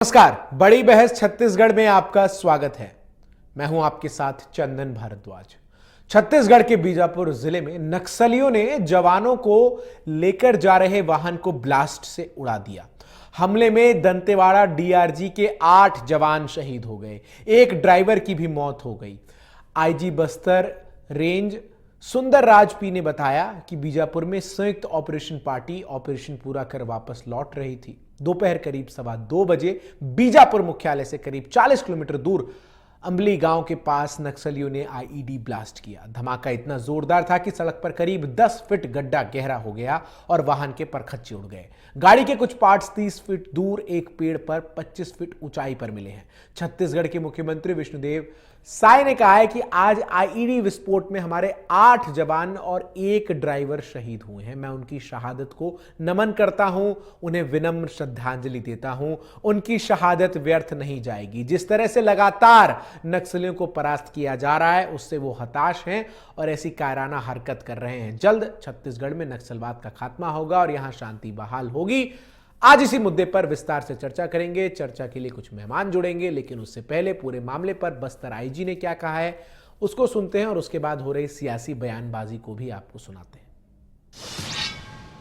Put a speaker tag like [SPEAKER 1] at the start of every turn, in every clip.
[SPEAKER 1] नमस्कार, बड़ी बहस छत्तीसगढ़ में आपका स्वागत है। मैं हूं आपके साथ चंदन भारद्वाज। छत्तीसगढ़ के बीजापुर जिले में नक्सलियों ने जवानों को लेकर जा रहे वाहन को ब्लास्ट से उड़ा दिया। हमले में दंतेवाड़ा डीआरजी के 8 जवान शहीद हो गए, एक ड्राइवर की भी मौत हो गई। आईजी बस्तर रेंज सुंदर राज पी ने बताया कि बीजापुर में संयुक्त ऑपरेशन पार्टी ऑपरेशन पूरा कर वापस लौट रही थी। दोपहर करीब 2:15 बजे बीजापुर मुख्यालय से करीब 40 किलोमीटर दूर अंबली गांव के पास नक्सलियों ने आईईडी ब्लास्ट किया। धमाका इतना जोरदार था कि सड़क पर करीब 10 फीट गड्ढा गहरा हो गया और वाहन के परखच्चे उड़ गए। गाड़ी के कुछ पार्ट्स 30 फीट दूर एक पेड़ पर 25 फीट ऊंचाई पर मिले हैं। छत्तीसगढ़ के मुख्यमंत्री विष्णुदेव साय ने कहा है कि आज आईईडी विस्फोट में हमारे 8 जवान और एक ड्राइवर शहीद हुए हैं। मैं उनकी शहादत को नमन करता हूं, उन्हें विनम्र श्रद्धांजलि देता हूं। उनकी शहादत व्यर्थ नहीं जाएगी। जिस तरह से लगातार नक्सलियों को परास्त किया जा रहा है, उससे वो हताश हैं और ऐसी कायराना हरकत कर रहे हैं। जल्द छत्तीसगढ़ में नक्सलवाद का खात्मा होगा और यहां शांति बहाल होगी। आज इसी मुद्दे पर विस्तार से चर्चा करेंगे। चर्चा के लिए कुछ मेहमान जुड़ेंगे, लेकिन उससे पहले पूरे मामले पर बस्तर आईजी ने क्या कहा है उसको सुनते हैं और उसके बाद हो रही सियासी बयानबाजी को भी आपको सुनाते हैं।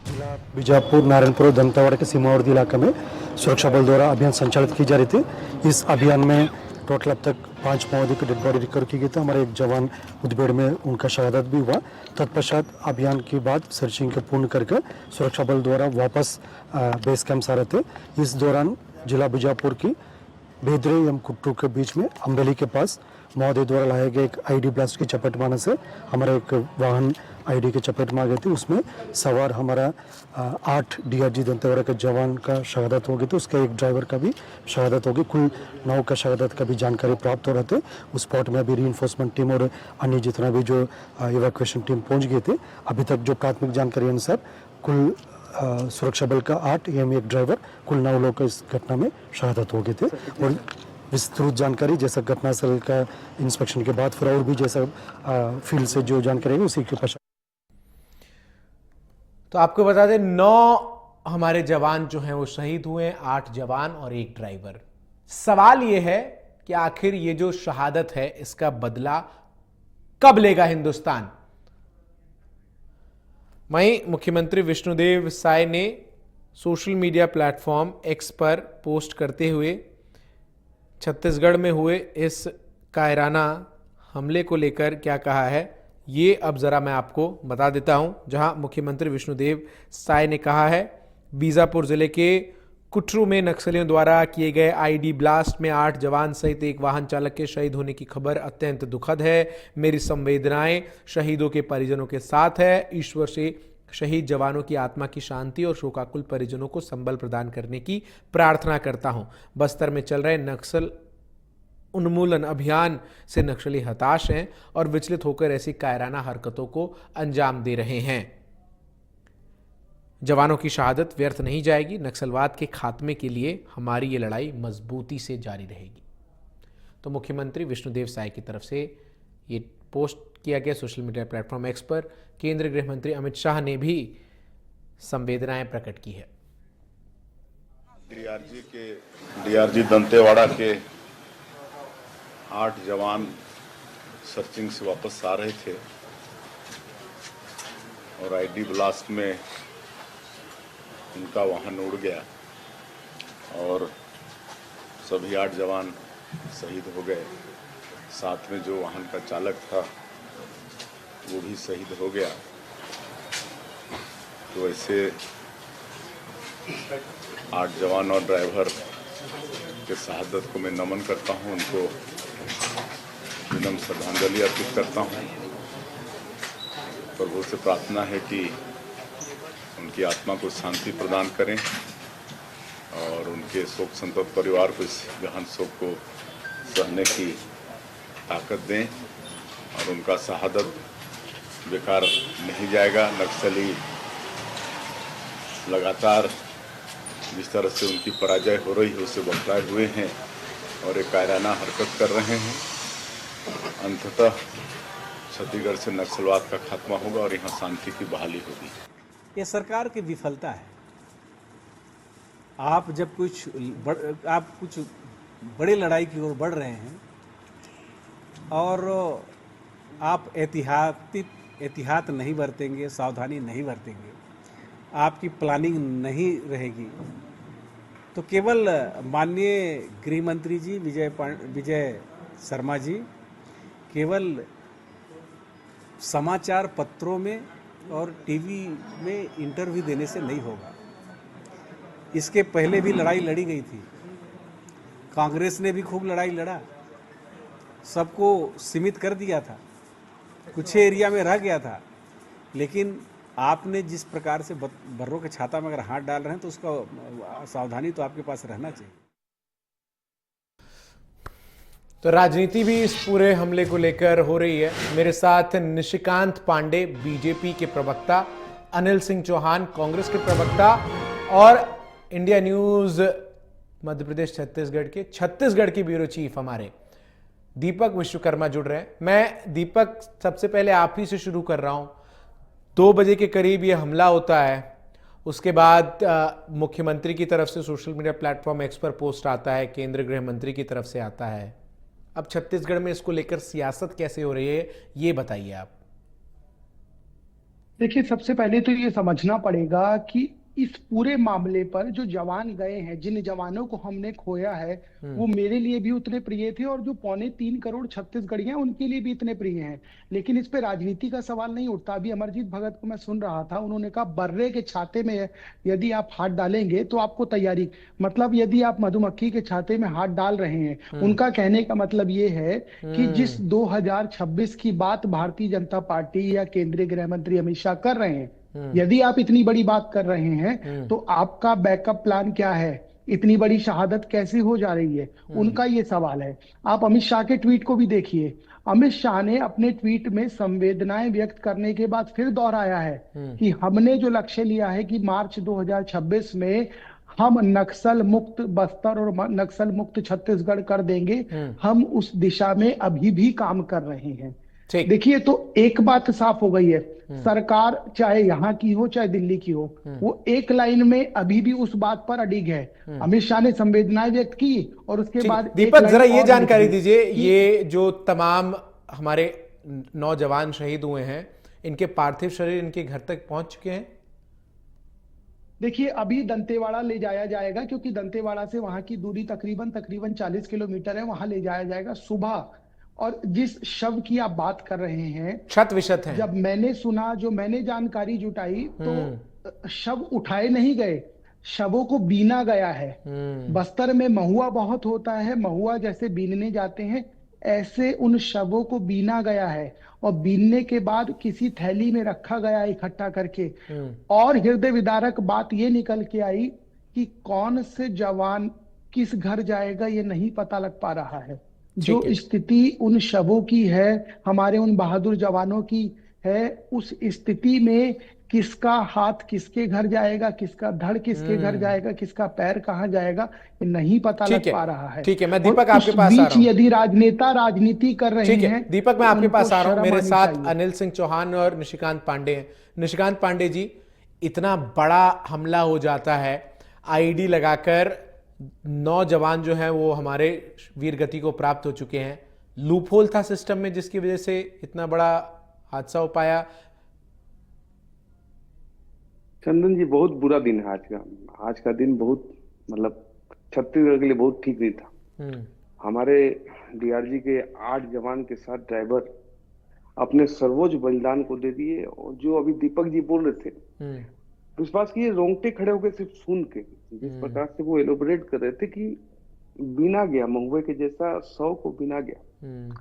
[SPEAKER 2] जिला बीजापुर, नारायणपुर और दंतेवाड़ा के सीमावर्ती इलाके में सुरक्षा बल द्वारा अभियान संचालित की जा रही थी। इस अभियान में टोटल अब तक 5 माओवादी की डेड बॉडी रिकवर की गई थी। हमारे एक जवान मुठभेड़ में उनका शहादत भी हुआ। तत्पश्चात अभियान के बाद सर्चिंग के पूर्ण करके सुरक्षा बल द्वारा वापस बेस कैंप आ रहे थे। इस दौरान जिला बीजापुर की बेदरे एवं कुट्टू के बीच में अम्बेली के पास माओवादी द्वारा लाए गए एक आईडी ब्लास्ट की चपेट में आने से हमारा एक वाहन आईडी के चपेट में आ गई थी। उसमें सवार हमारा 8 डीआरजी दंतेवाड़ा के जवान का शहादत हो गई थी। उसके एक ड्राइवर का भी शहादत हो गई। कुल 9 का शहादत का भी जानकारी प्राप्त हो रहे थे। उस स्पॉट में अभी रीइंफोर्समेंट टीम और अन्य जितना भी जो इवैक्यूएशन टीम पहुंच गई थी। अभी तक जो प्राथमिक जानकारी अनुसार कुल सुरक्षा बल का 8 एवं एक ड्राइवर कुल 9 लोग इस घटना में शहादत हो गए थे। और विस्तृत जानकारी जैसा घटनास्थल का इंस्पेक्शन के बाद फिर और भी जैसा फील्ड से जो जानकारी है उसी के पश्चात।
[SPEAKER 1] तो आपको बता दें 9 हमारे जवान जो हैं वो शहीद हुए हैं, 8 जवान और एक ड्राइवर। सवाल यह है कि आखिर ये जो शहादत है इसका बदला कब लेगा हिंदुस्तान। वहीं मुख्यमंत्री विष्णुदेव साय ने सोशल मीडिया प्लेटफॉर्म एक्स पर पोस्ट करते हुए छत्तीसगढ़ में हुए इस कायराना हमले को लेकर क्या कहा है, ये अब जरा मैं आपको बता देता हूं। जहां मुख्यमंत्री विष्णुदेव साय ने कहा है, बीजापुर जिले के कुट्रू में नक्सलियों द्वारा किए गए आईडी ब्लास्ट में 8 जवान सहित एक वाहन चालक के शहीद होने की खबर अत्यंत दुखद है। मेरी संवेदनाएं शहीदों के परिजनों के साथ है। ईश्वर से शहीद जवानों की आत्मा की शांति और शोकाकुल परिजनों को संबल प्रदान करने की प्रार्थना करता हूं। बस्तर में चल रहे नक्सल उन्मूलन अभियान से नक्सली हताश हैं और विचलित होकर ऐसी कायराना हरकतों को अंजाम दे रहे हैं। जवानों की शहादत व्यर्थ नहीं जाएगी। नक्सलवाद के खात्मे के लिए हमारी ये लड़ाई मजबूती से जारी रहेगी। तो मुख्यमंत्री विष्णुदेव साय की तरफ से ये पोस्ट किया गया सोशल मीडिया प्लेटफॉर्म एक्स पर। केंद्रीय गृह मंत्री अमित शाह ने भी संवेदनाएं प्रकट की है।
[SPEAKER 3] डीआरजी दंतेवाड़ा के 8 जवान सर्चिंग से वापस आ रहे थे और आईडी ब्लास्ट में उनका वाहन उड़ गया और सभी 8 जवान शहीद हो गए। साथ में जो वाहन का चालक था वो भी शहीद हो गया। तो ऐसे 8 जवान और ड्राइवर के शहादत को मैं नमन करता हूं, उनको विनम्र श्रद्धांजलि अर्पित करता हूं। प्रभु से प्रार्थना है कि उनकी आत्मा को शांति प्रदान करें और उनके शोक संतप्त परिवार को इस गहन शोक को सहने की ताकत दें और उनका शहादत बेकार नहीं जाएगा। नक्सली लगातार जिस तरह से उनकी पराजय हो रही है उससे बौखलाए हुए हैं और एक कायराना हरकत कर रहे हैं। अंततः छत्तीसगढ़ से नक्सलवाद का खात्मा होगा और यहाँ शांति की बहाली होगी।
[SPEAKER 4] ये सरकार की विफलता है। आप जब आप कुछ बड़े लड़ाई की ओर बढ़ रहे हैं और आप एहतियात नहीं बरतेंगे, सावधानी नहीं बरतेंगे, आपकी प्लानिंग नहीं रहेगी, तो केवल माननीय गृह मंत्री जी विजय शर्मा जी केवल समाचार पत्रों में और टीवी में इंटरव्यू देने से नहीं होगा। इसके पहले भी लड़ाई लड़ी गई थी, कांग्रेस ने भी खूब लड़ाई लड़ा, सबको सीमित कर दिया था, कुछ एरिया में रह गया था, लेकिन आपने जिस प्रकार से बर्रों के छाता में अगर हाथ डाल रहे हैं तो उसका सावधानी तो आपके पास रहना चाहिए।
[SPEAKER 1] तो राजनीति भी इस पूरे हमले को लेकर हो रही है। मेरे साथ निशिकांत पांडे बीजेपी के प्रवक्ता, अनिल सिंह चौहान कांग्रेस के प्रवक्ता और इंडिया न्यूज मध्य प्रदेश छत्तीसगढ़ के ब्यूरो चीफ हमारे दीपक विश्वकर्मा जुड़ रहे हैं। मैं दीपक सबसे पहले आप ही से शुरू कर रहा हूं। 2 बजे के करीब यह हमला होता है, उसके बाद मुख्यमंत्री की तरफ से सोशल मीडिया प्लेटफॉर्म एक्स पर पोस्ट आता है, केंद्रीय गृह मंत्री की तरफ से आता है। अब छत्तीसगढ़ में इसको लेकर सियासत कैसे हो रही है, ये बताइए आप।
[SPEAKER 5] देखिए, सबसे पहले तो ये समझना पड़ेगा कि इस पूरे मामले पर जो जवान गए हैं, जिन जवानों को हमने खोया है, वो मेरे लिए भी उतने प्रिय थे और जो 3.25 करोड़ छत्तीसगढ़ियां उनके लिए भी इतने प्रिय हैं। लेकिन इस पे राजनीति का सवाल नहीं उठता। अभी अमरजीत भगत को मैं सुन रहा था, उन्होंने कहा बर्रे के छाते में यदि आप हाथ डालेंगे तो आपको तैयारी, मतलब यदि आप मधुमक्खी के छाते में हाथ डाल रहे हैं, उनका कहने का मतलब ये है कि जिस 2026 की बात भारतीय जनता पार्टी या केंद्रीय गृह मंत्री अमित शाह कर रहे हैं, यदि आप इतनी बड़ी बात कर रहे हैं तो आपका बैकअप प्लान क्या है? इतनी बड़ी शहादत कैसे हो जा रही है? उनका ये सवाल है। आप अमित शाह के ट्वीट को भी देखिए। अमित शाह ने अपने ट्वीट में संवेदनाएं व्यक्त करने के बाद फिर दोहराया है कि हमने जो लक्ष्य लिया है कि मार्च 2026 में हम नक्सल मुक्त बस्तर और नक्सल मुक्त छत्तीसगढ़ कर देंगे, हम उस दिशा में अभी भी काम कर रहे हैं। देखिए, तो एक बात साफ हो गई है, सरकार चाहे यहाँ की हो चाहे दिल्ली की हो, वो एक लाइन में अभी भी उस बात पर अडिग है। अमित शाह ने संवेदनाएं व्यक्त की और उसके बाद
[SPEAKER 1] दीपक जरा ये जानकारी दीजिए, ये जो तमाम हमारे नौजवान शहीद हुए हैं, इनके पार्थिव शरीर इनके घर तक पहुंच चुके हैं?
[SPEAKER 5] देखिए, अभी दंतेवाड़ा ले जाया जाएगा, क्योंकि दंतेवाड़ा से वहां की दूरी तकरीबन 40 किलोमीटर है, वहां ले जाया जाएगा सुबह। और जिस शव की आप बात कर रहे हैं,
[SPEAKER 1] शत विशत है,
[SPEAKER 5] जब मैंने सुना, जो मैंने जानकारी जुटाई, तो शव उठाए नहीं गए, शवों को बीना गया है। बस्तर में महुआ बहुत होता है, महुआ जैसे बीनने जाते हैं, ऐसे उन शवों को बीना गया है और बीनने के बाद किसी थैली में रखा गया इकट्ठा करके। और हृदय विदारक बात ये निकल के आई कि कौन से जवान किस घर जाएगा ये नहीं पता लग पा रहा है। जो स्थिति उन शवों की है, हमारे उन बहादुर जवानों की है, उस स्थिति में किसका हाथ किसके घर जाएगा, किसका धड़ किसके घर जाएगा, किसका पैर कहां जाएगा, ये नहीं पता लग पा रहा है।
[SPEAKER 1] ठीक है, मैं दीपक आपके पास आ रहा हूं।
[SPEAKER 5] यदि राजनेता राजनीति कर रहे हैं,
[SPEAKER 1] दीपक मैं आपके पास आ रहा हूं। मेरे साथ अनिल सिंह चौहान और निशिकांत पांडे हैं। निशिकांत पांडे जी, इतना बड़ा हमला हो जाता है, आईडी लगाकर 9 जवान जो हैं वो हमारे वीर गति को प्राप्त हो चुके हैं। लूपहोल था सिस्टम में जिसकी वजह से इतना बड़ा हादसा हो पाया।
[SPEAKER 6] चंदन जी, बहुत बुरा दिन है आज का दिन बहुत, मतलब छत्तीसगढ़ के लिए बहुत ठीक नहीं था। हमारे डीआरजी के 8 जवान के साथ ड्राइवर अपने सर्वोच्च बलिदान को दे दिए। और जो अभी दीपक जी बोल रहे थे, विश्वास कीजिए रोंगटे खड़े होकर सिर्फ सुन के, जिस प्रकार से वो एलोबरेट कर रहे थे कि बिना गया, महुए के जैसा 100 को बिना गया।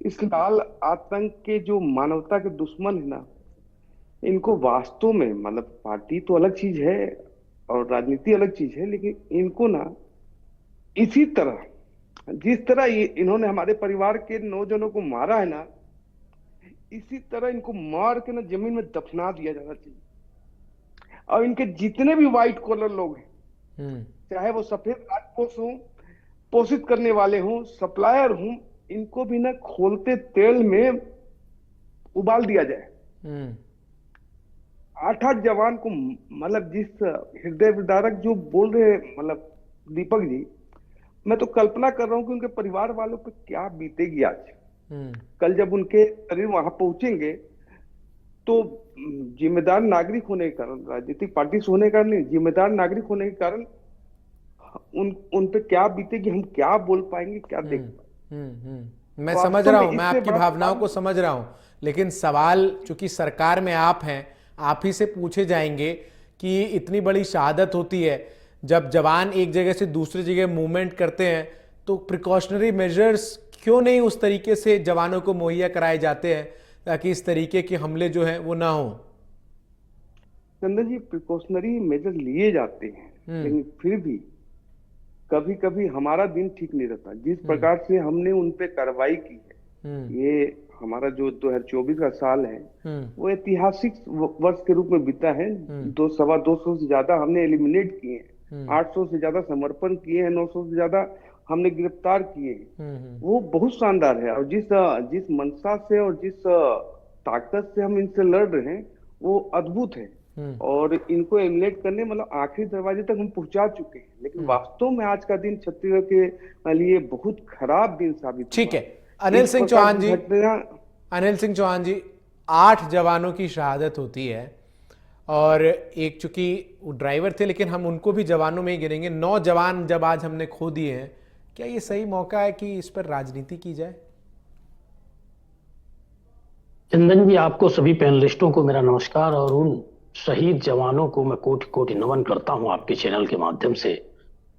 [SPEAKER 6] इस लाल आतंक के जो मानवता के दुश्मन है ना, इनको वास्तव में, मतलब पार्टी तो अलग चीज है और राजनीति अलग चीज है, लेकिन इनको ना इसी तरह जिस तरह इन्होंने हमारे परिवार के 9 जनों को मारा है ना, इसी तरह इनको मार के ना जमीन में दफना दिया जाना चाहिए। और इनके जितने भी व्हाइट कॉलर लोग हैं, चाहे वो सफेद राजकोष हों, पोषित करने वाले हों, सप्लायर हों, इनको भी ना खोलते तेल में उबाल दिया जाए। 8 जवान को मतलब जिस हृदय विदारक जो बोल रहे हैं मतलब दीपक जी, मैं तो कल्पना कर रहा हूँ कि उनके परिवार वालों पे क्या बीतेगी आज। कल जब उनके शरीर वहां पहुंचेंगे तो जिम्मेदार नागरिक होने के कारण, राजनीतिक पार्टी से होने के कारण नहीं, जिम्मेदार नागरिक होने के कारण उन पे क्या बीतेगी, हम क्या बोल पाएंगे, क्या देख पाएंगे।
[SPEAKER 1] मैं
[SPEAKER 6] वास्तव
[SPEAKER 1] समझ रहा
[SPEAKER 6] में
[SPEAKER 1] हूं, मैं
[SPEAKER 6] इससे
[SPEAKER 1] आपकी
[SPEAKER 6] बड़ा
[SPEAKER 1] भावनाओं
[SPEAKER 6] सवाल-
[SPEAKER 1] को समझ रहा हूं, लेकिन सवाल चूंकि सरकार में आप हैं, आप ही से पूछे जाएंगे कि इतनी बड़ी शहादत होती है, जब जवान एक जगह से दूसरी जगह मूवमेंट करते हैं तो प्रिकॉशनरी मेजर्स क्यों नहीं उस तरीके से जवानों को मुहैया कराए जाते हैं ताकि इस तरीके के हमले जो हैं वो ना हो।
[SPEAKER 6] चंदन जी, प्रिकॉशनरी मेजर लिए जाते हैं, लेकिन फिर भी कभी कभी हमारा दिन ठीक नहीं रहता। जिस प्रकार से हमने उन पे कार्रवाई की है, ये हमारा जो 2024 का साल है वो ऐतिहासिक वर्ष के रूप में बीता है। 200 से ज्यादा हमने एलिमिनेट किए हैं, 800 से ज्यादा समर्पण किए हैं, 900 से ज्यादा हमने गिरफ्तार किए हैं। वो बहुत शानदार है। और जिस मंशा से और जिस ताकत से हम इनसे लड़ रहे हैं वो अद्भुत है। और इनको एलिमिनेट करने मतलब आखिरी दरवाजे तक हम पहुंचा चुके हैं। लेकिन वास्तव में आज का दिन छत्तीसगढ़ के लिए बहुत खराब दिन साबित
[SPEAKER 1] ठीक
[SPEAKER 6] हुआ।
[SPEAKER 1] है अनिल सिंह चौहान जी,
[SPEAKER 6] घटना-
[SPEAKER 1] अनिल सिंह चौहान जी, 8 जवानों की शहादत होती है और एक चूंकि वो ड्राइवर थे लेकिन हम उनको भी जवानों में ही गिनेंगे। 9 जवान जब आज हमने खो दिए हैं, क्या ये सही मौका है कि इस पर राजनीति की जाए?
[SPEAKER 7] चंदन जी, आपको सभी पैनलिस्टों को मेरा नमस्कार और उन शहीद जवानों को मैं कोटि कोटि नमन करता हूं आपके चैनल के माध्यम से,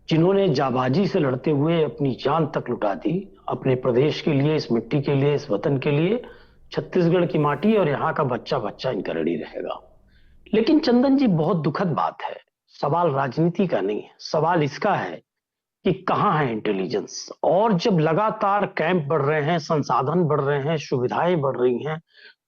[SPEAKER 7] जिन्होंने जाबाजी से लड़ते हुए अपनी जान तक लुटा दी अपने प्रदेश के लिए, इस मिट्टी के लिए, इस वतन के लिए। छत्तीसगढ़ की माटी और यहाँ का बच्चा बच्चा इनका ऋणी रहेगा। लेकिन चंदन जी, बहुत दुखद बात है, सवाल राजनीति का नहीं है, सवाल इसका है कि कहाँ है इंटेलिजेंस। और जब लगातार कैंप बढ़ रहे हैं, संसाधन बढ़ रहे हैं, सुविधाएं बढ़ रही हैं,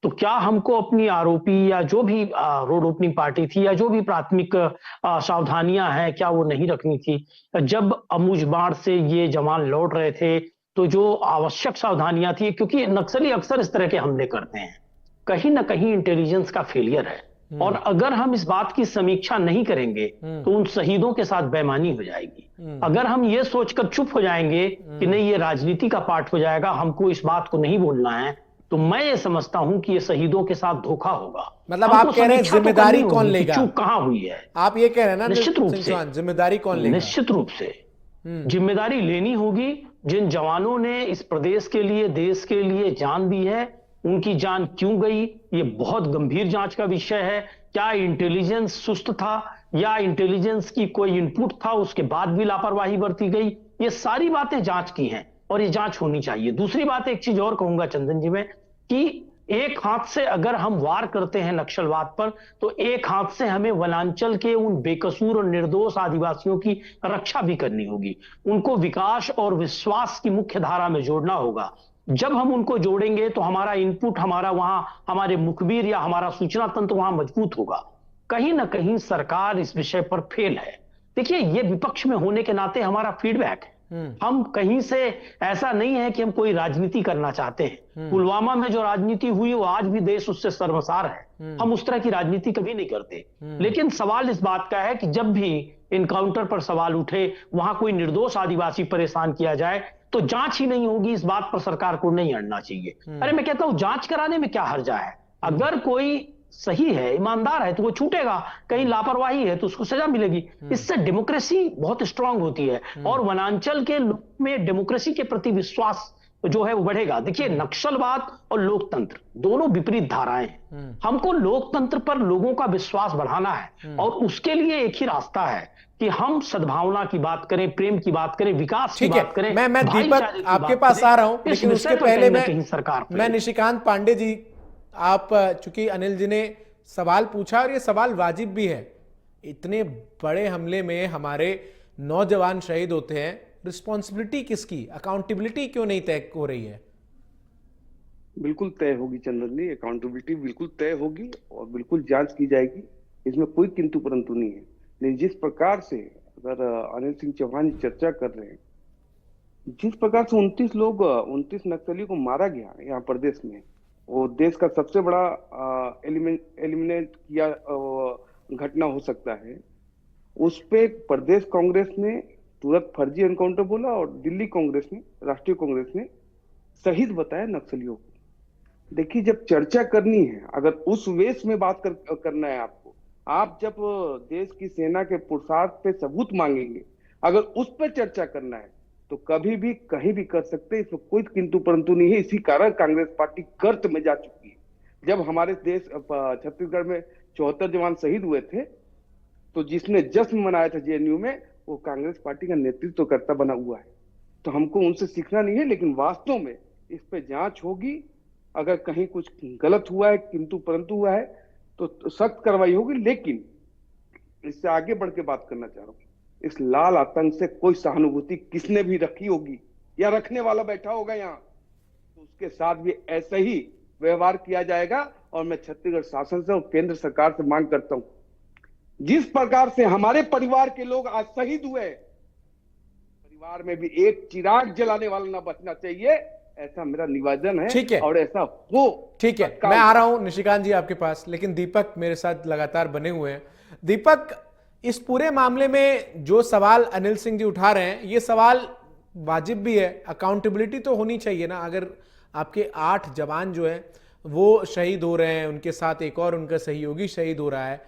[SPEAKER 7] तो क्या हमको अपनी आरोपी या जो भी रोड ओपनिंग पार्टी थी या जो भी प्राथमिक सावधानियां हैं, क्या वो नहीं रखनी थी? जब अमूझबाड़ से ये जवान लौट रहे थे तो जो आवश्यक सावधानियां थी, क्योंकि नक्सली अक्सर इस तरह के हमले करते हैं, कहीं ना कहीं इंटेलिजेंस का फेलियर है। और अगर हम इस बात की समीक्षा नहीं करेंगे तो उन शहीदों के साथ बेईमानी हो जाएगी। अगर हम ये सोचकर चुप हो जाएंगे कि नहीं ये राजनीति का पार्ट हो जाएगा, हमको इस बात को नहीं बोलना है, तो मैं ये समझता हूं कि ये शहीदों के साथ धोखा होगा।
[SPEAKER 1] मतलब आप कह रहे हैं जिम्मेदारी कौन लेगा?
[SPEAKER 7] चूक कहां हुई है,
[SPEAKER 1] आप ये कह रहे हैं ना
[SPEAKER 7] निश्चित रूप से
[SPEAKER 1] जिम्मेदारी कौन लेगा?
[SPEAKER 7] निश्चित रूप से जिम्मेदारी लेनी होगी। जिन जवानों ने इस प्रदेश के लिए, देश के लिए जान दी है, उनकी जान क्यों गई, ये बहुत गंभीर जांच का विषय है। क्या इंटेलिजेंस सुस्त था या इंटेलिजेंस की कोई इनपुट था, उसके बाद भी लापरवाही बरती गई? ये सारी बातें जांच की हैं और ये जांच होनी चाहिए। दूसरी बात, एक चीज और कहूंगा चंदन जी, में कि एक हाथ से अगर हम वार करते हैं नक्सलवाद पर, तो एक हाथ से हमें वनांचल के उन बेकसूर और निर्दोष आदिवासियों की रक्षा भी करनी होगी। उनको विकास और विश्वास की मुख्य धारा में जोड़ना होगा। जब हम उनको जोड़ेंगे तो हमारा इनपुट, हमारा वहां हमारे मुखबिर या हमारा सूचना तंत्र वहां मजबूत होगा। कहीं ना कहीं सरकार इस विषय पर फेल है। देखिए, ये विपक्ष में होने के नाते हमारा फीडबैक है। हम कहीं से ऐसा नहीं है कि हम कोई राजनीति करना चाहते हैं। पुलवामा में जो राजनीति हुई वो आज भी देश उससे शर्मसार है। हम उस तरह की राजनीति कभी नहीं करते। लेकिन सवाल इस बात का है कि जब भी इनकाउंटर पर सवाल उठे, वहां कोई निर्दोष आदिवासी परेशान किया जाए, तो जांच ही नहीं होगी। इस बात पर सरकार को नहीं अड़ना चाहिए। अरे मैं कहता हूं, जांच कराने में क्या हर्जा है? अगर कोई सही है, ईमानदार है, तो वो छूटेगा। कहीं लापरवाही है तो उसको सजा मिलेगी। इससे डेमोक्रेसी बहुत स्ट्रांग होती है और वनांचल के लोग में डेमोक्रेसी के प्रति विश्वास जो है वो बढ़ेगा। देखिए, नक्सलवाद और लोकतंत्र दोनों विपरीत धाराएं हैं। हमको लोकतंत्र पर लोगों का विश्वास बढ़ाना है और उसके लिए एक ही रास्ता है कि हम सद्भावना की बात करें, प्रेम की बात करें, विकास की बात करें।
[SPEAKER 1] मैं दीपक आपके पास आ रहा हूं, लेकिन उसके पहले मैं निशिकांत पांडे जी, आप चूंकि अनिल जी ने सवाल पूछा और ये सवाल वाजिब भी है। इतने बड़े हमले में हमारे नौजवान शहीद होते हैं, रिस्पॉन्सिबिलिटी किसकी, अकाउंटेबिलिटी क्यों नहीं तय हो रही है?
[SPEAKER 6] बिल्कुल तय होगी चंदन जी, अकाउंटेबिलिटी बिल्कुल तय होगी और बिल्कुल जांच की जाएगी। इसमें कोई किंतु परंतु नहीं है। लेकिन जिस प्रकार से अगर अनिल सिंह चौहान चर्चा कर रहे हैं, जिस प्रकार से 29 नक्सलियों को मारा गया यहाँ प्रदेश में, वो देश का सबसे बड़ा एलिमिनेट किया घटना हो सकता है। उस पे प्रदेश कांग्रेस ने तुरंत फर्जी एनकाउंटर बोला और दिल्ली कांग्रेस ने, राष्ट्रीय कांग्रेस ने शहीद बताया नक्सलियों को। देखिए, जब चर्चा करनी है, अगर उस वेश में बात करना है आपको, आप जब देश की सेना के पुरुषार्थ पे सबूत मांगेंगे, अगर उस पर चर्चा करना है तो कभी भी कहीं भी कर सकते हैं, इसमें कोई किंतु परंतु नहीं है। इसी कारण कांग्रेस पार्टी गर्त में जा चुकी है। जब हमारे देश छत्तीसगढ़ में 74 जवान शहीद हुए थे, तो जिसने जश्न मनाया था जेएनयू में, वो कांग्रेस पार्टी का नेतृत्व करता बना हुआ है। तो हमको उनसे सीखना नहीं है, लेकिन वास्तव में इस पे जांच होगी। अगर कहीं कुछ गलत हुआ है, किंतु परंतु हुआ है, तो सख्त कार्रवाई होगी। लेकिन इससे आगे बढ़ के बात करना चाह रहा हूँ, इस लाल आतंक से कोई सहानुभूति किसने भी रखी होगी या रखने वाला बैठा होगा यहाँ, तो उसके साथ भी ऐसे ही व्यवहार किया जाएगा। और मैं छत्तीसगढ़ शासन से और केंद्र सरकार से मांग करता हूँ, जिस प्रकार से हमारे परिवार के लोग आज शहीद हुए, परिवार में भी एक चिराग जलाने वाला ना बचना चाहिए, ऐसा मेरा निवेदन है।
[SPEAKER 1] ठीक है,
[SPEAKER 6] और ऐसा हो।
[SPEAKER 1] ठीक है, मैं आ रहा हूं निशिकांत जी आपके पास, लेकिन दीपक मेरे साथ लगातार बने हुए हैं। दीपक, इस पूरे मामले में जो सवाल अनिल सिंह जी उठा रहे हैं, ये सवाल वाजिब भी है। अकाउंटेबिलिटी तो होनी चाहिए ना। अगर आपके 8 जवान जो है वो शहीद हो रहे हैं, उनके साथ एक और उनका सहयोगी शहीद हो रहा है,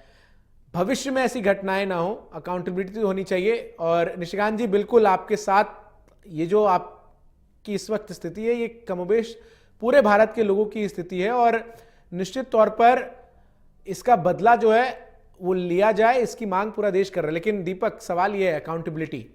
[SPEAKER 1] भविष्य में ऐसी घटनाएं ना हो, अकाउंटेबिलिटी तो होनी चाहिए। और निशिकांत जी, बिल्कुल आपके साथ, ये जो आपकी इस वक्त स्थिति है, ये कमोबेश पूरे भारत के लोगों की स्थिति है, और निश्चित तौर पर इसका बदला जो है वो लिया जाए, इसकी मांग पूरा देश कर रहा है। लेकिन दीपक, सवाल ये है अकाउंटेबिलिटी।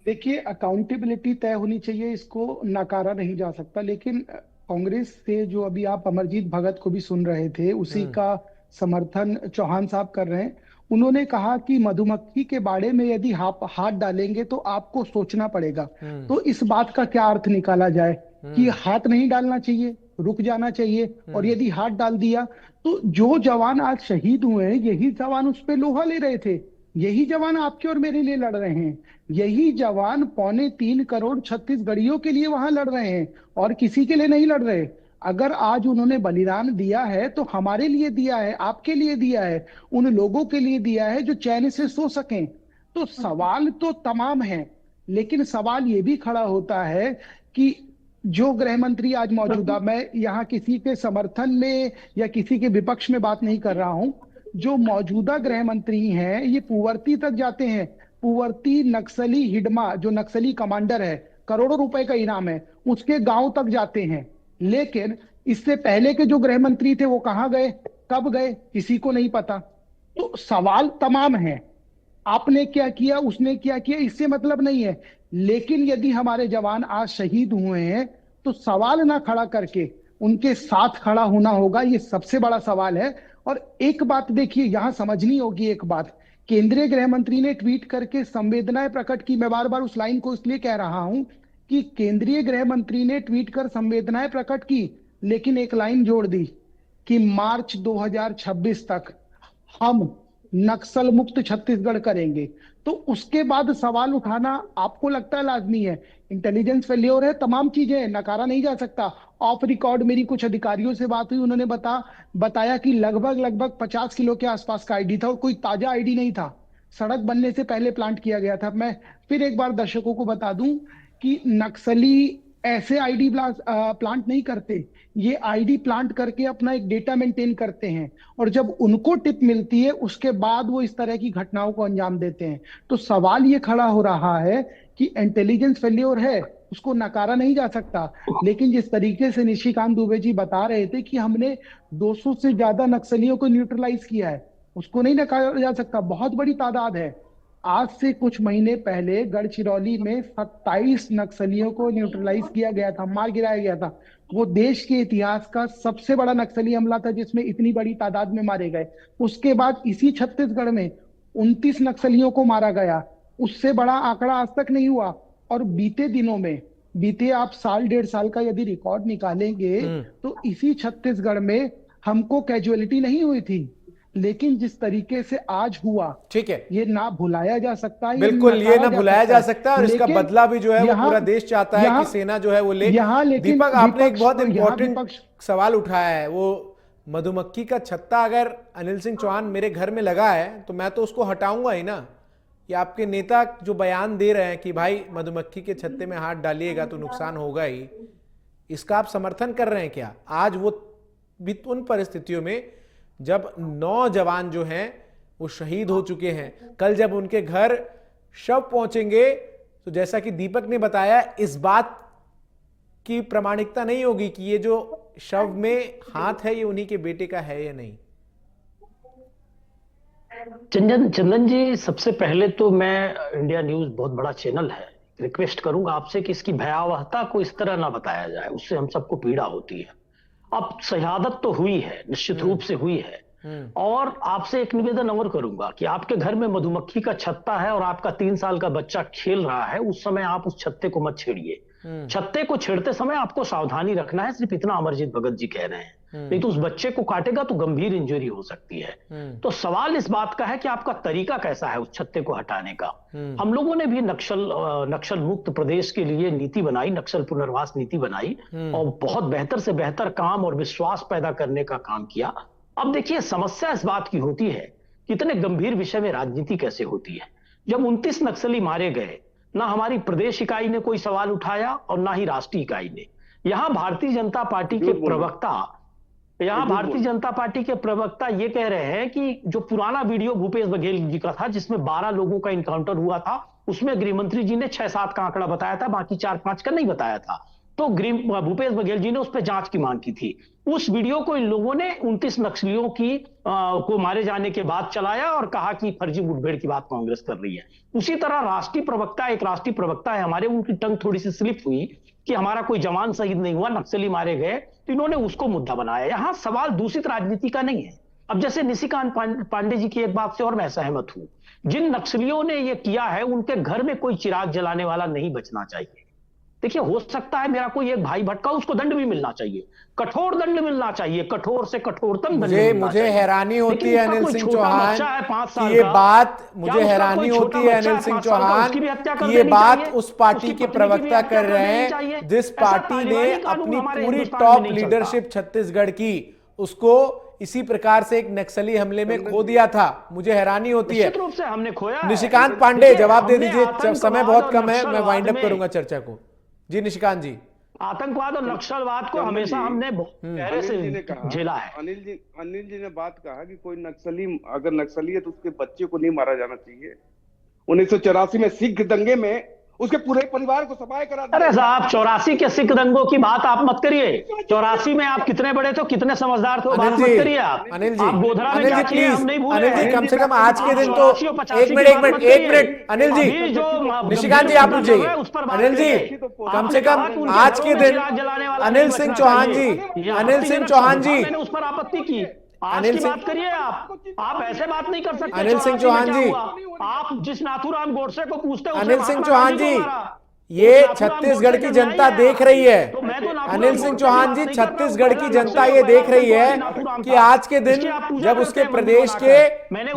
[SPEAKER 5] देखिए, अकाउंटेबिलिटी तय होनी चाहिए, इसको नकारा नहीं जा सकता। लेकिन कांग्रेस से जो अभी आप अमरजीत भगत को भी सुन रहे थे, उसी का समर्थन चौहान साहब कर रहे हैं। उन्होंने कहा कि मधुमक्खी के बाड़े में यदि हाथ डालेंगे तो आपको सोचना पड़ेगा। तो इस बात का क्या अर्थ निकाला जाए कि हाथ नहीं डालना चाहिए, रुक जाना चाहिए, और यदि हाथ डाल दिया तो जो जवान आज शहीद हुए हैं, यही जवान उस पे लोहा ले रहे थे, यही जवान आपके और मेरे लिए लड़ रहे हैं, यही जवान 3.25 करोड़ छत्तीसगढ़ियों के लिए वहां लड़ रहे हैं और किसी के लिए नहीं लड़ रहे। अगर आज उन्होंने बलिदान दिया है तो हमारे लिए दिया है, आपके लिए दिया है, उन लोगों के लिए दिया है जो चैन से सो सकें। तो सवाल तो तमाम है, लेकिन सवाल ये भी खड़ा होता है कि जो गृह मंत्री आज मौजूदा, मैं यहाँ किसी के समर्थन में या किसी के विपक्ष में बात नहीं कर रहा हूं, जो मौजूदा गृह मंत्री हैं ये पुवर्ती तक जाते हैं। पुवर्ती नक्सली हिडमा, जो नक्सली कमांडर है, करोड़ों रुपए का इनाम है, उसके गांव तक जाते हैं। लेकिन इससे पहले के जो गृह मंत्री थे वो कहां गए, कब गए, किसी को नहीं पता। तो सवाल तमाम है, आपने क्या किया, उसने क्या किया, इससे मतलब नहीं है। लेकिन यदि हमारे जवान आज शहीद हुए हैं तो सवाल ना खड़ा करके उनके साथ खड़ा होना होगा, ये सबसे बड़ा सवाल है। और एक बात देखिए, यहां समझनी होगी एक बात, केंद्रीय गृह मंत्री ने ट्वीट करके संवेदनाएं प्रकट की। मैं बार बार उस लाइन को इसलिए कह रहा हूं कि केंद्रीय गृह मंत्री ने ट्वीट कर संवेदनाएं प्रकट की, लेकिन एक लाइन जोड़ दी कि मार्च 2026 तक हम नक्सल मुक्त छत्तीसगढ़ करेंगे। तो उसके बाद सवाल उठाना आपको लगता है लाजमी है? इंटेलिजेंस फेल्योर है, तमाम चीजें, नकारा नहीं जा सकता। ऑफ रिकॉर्ड मेरी कुछ अधिकारियों से बात हुई, उन्होंने बताया कि लगभग 50 किलो के आसपास का आईडी था और कोई ताजा आईडी नहीं था, सड़क बनने से पहले प्लांट किया गया था। मैं फिर एक बार दर्शकों को बता दूं कि नक्सली ऐसे आईडी प्लांट नहीं करते, ये आईडी प्लांट करके अपना एक डेटा मेंटेन करते हैं, और जब उनको टिप मिलती है उसके बाद वो इस तरह की घटनाओं को अंजाम देते हैं। तो सवाल ये खड़ा हो रहा है कि इंटेलिजेंस फेल्योर है, उसको नकारा नहीं जा सकता। लेकिन जिस तरीके से निशिकांत दुबे जी बता रहे थे कि हमने 200 से ज्यादा नक्सलियों को न्यूट्रलाइज किया है, उसको नहीं नकारा जा सकता। बहुत बड़ी तादाद है। आज से कुछ महीने पहले गढ़चिरौली में 27 नक्सलियों को न्यूट्रलाइज किया गया था, मार गिराया गया था। वो देश के इतिहास का सबसे बड़ा नक्सली हमला था जिसमें इतनी बड़ी तादाद में मारे गए। उसके बाद इसी छत्तीसगढ़ में 29 नक्सलियों को मारा गया, उससे बड़ा आंकड़ा आज तक नहीं हुआ। और बीते दिनों में, बीते आप साल 1.5 साल का यदि रिकॉर्ड निकालेंगे तो इसी छत्तीसगढ़ में हमको कैजुअलिटी नहीं हुई थी, लेकिन जिस तरीके से आज हुआ,
[SPEAKER 1] ठीक है,
[SPEAKER 5] ये ना भुलाया जा सकता है,
[SPEAKER 1] बिल्कुल ये ना भुलाया जा सकता है, और इसका
[SPEAKER 5] लेकिन
[SPEAKER 1] बदला भी जो है वो
[SPEAKER 5] यहाँ-
[SPEAKER 1] पूरा देश चाहता है
[SPEAKER 5] यहाँ-
[SPEAKER 1] कि सेना जो है वो ले।
[SPEAKER 5] यहाँ लेकिन
[SPEAKER 1] दीपक, आपने एक
[SPEAKER 5] विपक्ष-
[SPEAKER 1] बहुत
[SPEAKER 5] यहाँ
[SPEAKER 1] इंपॉर्टेंट
[SPEAKER 5] विपक्ष-
[SPEAKER 1] सवाल उठाया है, वो मधुमक्खी का छत्ता अगर अनिल सिंह चौहान मेरे घर में लगा है तो मैं तो उसको हटाऊंगा ही ना। ये आपके नेता जो बयान दे रहे हैं कि भाई मधुमक्खी के छत्ते में हाथ डालिएगा तो नुकसान होगा ही, इसका आप समर्थन कर रहे हैं क्या? आज वो भी उन परिस्थितियों में जब 9 जवान जो हैं वो शहीद हो चुके हैं, कल जब उनके घर शव पहुंचेंगे तो जैसा कि दीपक ने बताया, इस बात की प्रामाणिकता नहीं होगी कि ये जो शव में हाथ है ये उन्हीं के बेटे का है या नहीं।
[SPEAKER 7] चंदन जी, सबसे पहले तो मैं, इंडिया न्यूज बहुत बड़ा चैनल है, रिक्वेस्ट करूंगा आपसे कि इसकी भयावहता को इस तरह ना बताया जाए, उससे हम सबको पीड़ा होती है। अब शहादत तो हुई है, निश्चित रूप से हुई है, और आपसे एक निवेदन और करूंगा कि आपके घर में मधुमक्खी का छत्ता है और आपका 3 साल का बच्चा खेल रहा है, उस समय आप उस छत्ते को मत छेड़िए। छत्ते को छेड़ते समय आपको सावधानी रखना है, सिर्फ इतना अमरजीत भगत जी कह रहे हैं, नहीं तो उस बच्चे को काटेगा तो गंभीर इंजरी हो सकती है। तो सवाल इस बात का है कि आपका तरीका कैसा है उस छत्ते को हटाने का। हम लोगों ने भी नक्सल मुक्त प्रदेश के लिए नीति बनाई, नक्सल पुनर्वास नीति बनाई, और बहुत बेहतर से बेहतर काम और विश्वास पैदा करने का काम किया। अब देखिए, समस्या इस बात की होती है कि इतने गंभीर विषय में राजनीति कैसे होती है। जब 29 नक्सली मारे गए, ना हमारी प्रदेश इकाई ने कोई सवाल उठाया और ना ही राष्ट्रीय इकाई ने। यहां भारतीय जनता पार्टी के प्रवक्ता ये कह रहे हैं कि जो पुराना वीडियो भूपेश बघेल जी का था, जिसमें 12 लोगों का इनकाउंटर हुआ था, उसमें गृहमंत्री जी ने 6-7 का आंकड़ा बताया था, बाकी 4-5 का नहीं बताया था। तो भूपेश बघेल जी ने उस पर जांच की मांग की थी। उस वीडियो को इन लोगों ने 29 नक्सलियों की को मारे जाने के बाद चलाया और कहा कि फर्जी मुठभेड़ की बात कांग्रेस कर रही है। उसी तरह एक राष्ट्रीय प्रवक्ता है हमारे, उनकी टंग थोड़ी सी स्लिप हुई कि हमारा कोई जवान शहीद नहीं हुआ, नक्सली मारे गए, तो इन्होंने उसको मुद्दा बनाया। यहां सवाल दूषित राजनीति का नहीं है। अब जैसे निशिकांत पांडे जी की एक बात से और मैं सहमत हूं, जिन नक्सलियों ने यह किया है उनके घर में कोई चिराग जलाने वाला नहीं बचना चाहिए। देखिए, हो सकता है मेरा कोई एक भाई भटका, उसको दंड भी मिलना चाहिए, कठोर दंड मिलना चाहिए, कठोर से कठोरतम दंड।
[SPEAKER 1] मुझे हैरानी होती है अनिल सिंह चौहान
[SPEAKER 7] की
[SPEAKER 1] ये बात, मुझे हैरानी होती है अनिल सिंह चौहान कि ये बात उस पार्टी के प्रवक्ता कर रहे हैं जिस पार्टी ने अपनी पूरी टॉप लीडरशिप छत्तीसगढ़ की, उसको इसी प्रकार से एक नक्सली हमले में खो दिया था। मुझे हैरानी होती है।
[SPEAKER 7] रूप से हमने खोया।
[SPEAKER 1] निशिकांत पांडे, जवाब दे दीजिए, समय बहुत कम है, मैं वाइंड अप करूंगा चर्चा को। जी निशिकांत जी।
[SPEAKER 7] आतंकवाद और नक्सलवाद को हमेशा हमने गहरे से झेला है।
[SPEAKER 6] अनिल जी ने बात कहा कि कोई नक्सली अगर नक्सली है तो उसके बच्चे को नहीं मारा जाना चाहिए। 1984 में सिख दंगे में उसके पूरे परिवार को सफाई करा दिया।
[SPEAKER 7] अरे साहब, 84 के सिख दंगों की बात आप मत करिए। 84 में आप कितने बड़े थे, कितने समझदार थे, बात मत करिए आप।
[SPEAKER 1] अनिल जी,
[SPEAKER 7] आप गोधरा में क्या किए हम नहीं भूल रहे।
[SPEAKER 1] अनिल जी, कम से कम आज के दिन तो एक मिनट अनिल जी, निशिकांत जी आप रुक जाइए। अनिल जी, कम से कम आज के दिन अनिल सिंह चौहान जी,
[SPEAKER 7] मैंने उस पर आपत्ति की। अनिल सिंह, बात करिए आप ऐसे बात नहीं कर सकते।
[SPEAKER 1] अनिल सिंह चौहान जी,
[SPEAKER 7] आप जिस नाथूराम गोडसे को पूछते हैं,
[SPEAKER 1] अनिल सिंह चौहान जी, ये छत्तीसगढ़ की जनता देख रही है। अनिल सिंह चौहान जी, छत्तीसगढ़ की जनता ये देख रही है कि आज के दिन जब उसके प्रदेश के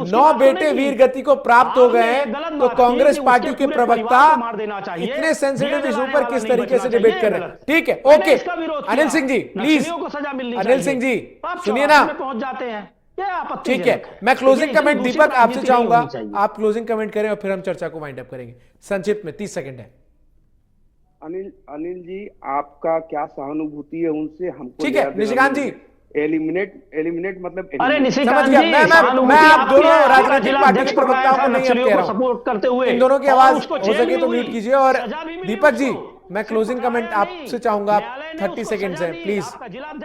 [SPEAKER 1] 9 बेटे वीर गति को प्राप्त हो गए हैं, तो कांग्रेस पार्टी के प्रवक्ता इतने सेंसिटिव इशू पर किस तरीके से डिबेट कर रहे हैं। ठीक है, ओके अनिल सिंह जी, प्लीज अनिल सिंह जी सुनिए ना,
[SPEAKER 7] पहुंच जाते हैं।
[SPEAKER 1] ठीक है, मैं क्लोजिंग कमेंट दीपक आपसे चाहूंगा, आप क्लोजिंग कमेंट करें और फिर हम चर्चा को वाइंड अप करेंगे संक्षिप्त में, 30 सेकंड है।
[SPEAKER 6] अनिल जी, आपका क्या सहानुभूति है उनसे? हमको
[SPEAKER 1] ठीक है निशिकांत जी,
[SPEAKER 6] एलिमिनेट मतलब
[SPEAKER 7] अरे निशिकांत
[SPEAKER 1] समझ गया। मैं आप दोनों राजनीतिक पार्टी के प्रवक्ताओं को नहीं कह रहा
[SPEAKER 7] सपोर्ट करते हुए,
[SPEAKER 1] इन दोनों की आवाज हो सके तो म्यूट कीजिए। और दीपक जी, मैं क्लोजिंग कमेंट आपसे चाहूंगा, 30 सेकंड है, प्लीज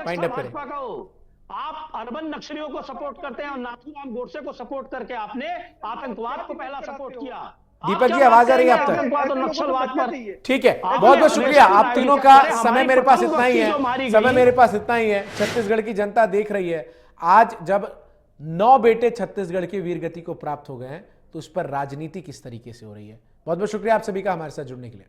[SPEAKER 1] वाइंड अप करें।
[SPEAKER 7] आप अर्बन नक्सलियों को सपोर्ट करते हैं और नाथूराम गोडसे को सपोर्ट करके आपने आतंकवाद को पहला सपोर्ट किया।
[SPEAKER 1] दीपक जी, आवाज आ रही है आप तक? ठीक है, बहुत बहुत शुक्रिया आप तीनों का। समय मेरे पास इतना ही है, छत्तीसगढ़ की जनता देख रही है। आज जब 9 बेटे छत्तीसगढ़ के वीर गति को प्राप्त हो गए हैं, तो उस पर राजनीति किस तरीके से हो रही है। बहुत बहुत शुक्रिया आप सभी का हमारे साथ जुड़ने के लिए।